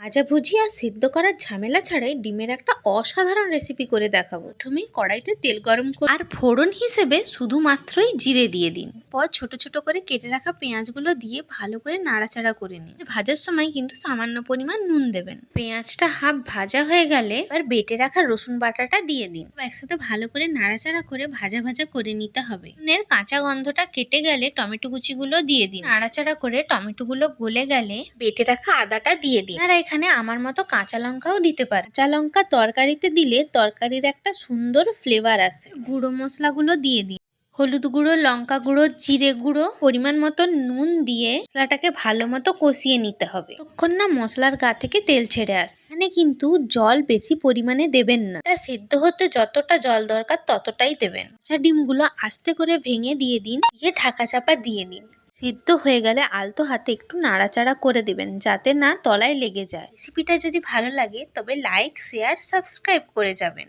ভাজা ভুজি আর সিদ্ধ করার ঝামেলা ছাড়াই ডিমের একটা অসাধারণ রেসিপি করে দেখাবো। প্রথমে কড়াইতে তেল গরম করে আর ফোড়ন হিসেবে শুধুমাত্রই জিরে দিয়ে দিন। পর ছোট ছোট করে কেটে রাখা পেঁয়াজগুলো দিয়ে ভালো করে নাড়াচাড়া করে নিন। ভাজার সময় কিন্তু সামান্য পরিমাণ নুন দেবেন। পেঁয়াজটা হাফ ভাজা হয়ে গেলে এবার বেটে রাখা রসুন বাটাটা দিয়ে দিন। একসাথে ভালো করে নাড়াচাড়া করে ভাজা ভাজা করে নিতে হবে। নুনের কাঁচা গন্ধটা কেটে গেলে টমেটো কুচিগুলো দিয়ে দিন। নাড়াচাড়া করে টমেটোগুলো গলে গেলে বেটে রাখা আদাটা দিয়ে দিন। আর এখানে আমার মতো কাঁচা লঙ্কাও দিতে পারে। কাঁচা লঙ্কা তরকারিতে দিলে তরকারির একটা সুন্দর ফ্লেভার আসে। গুঁড়ো মশলাগুলো দিয়ে দিন। হলুদ গুঁড়ো, লঙ্কা গুঁড়ো, জিরে গুঁড়ো, পরিমাণ মতো নুন দিয়ে মশলাটাকে ভালো মতো কষিয়ে নিতে হবে ততক্ষণ না মশলার গা থেকে তেল ছেড়ে আসে। এখানে কিন্তু জল বেশি পরিমাণে দেবেন না। এটা সেদ্ধ হতে যতটা জল দরকার ততটাই দেবেন। ডিমগুলো আস্তে করে ভেঙে দিয়ে দিন, দিয়ে ঢাকা চাপা দিয়ে দিন। সিদ্ধ হয়ে গেলে আলতো হাতে একটু নাড়াচাড়া করে দেবেন যাতে না তলায় লেগে যায়। রেসিপিটা যদি ভালো লাগে তবে লাইক, শেয়ার, সাবস্ক্রাইব করে যাবেন।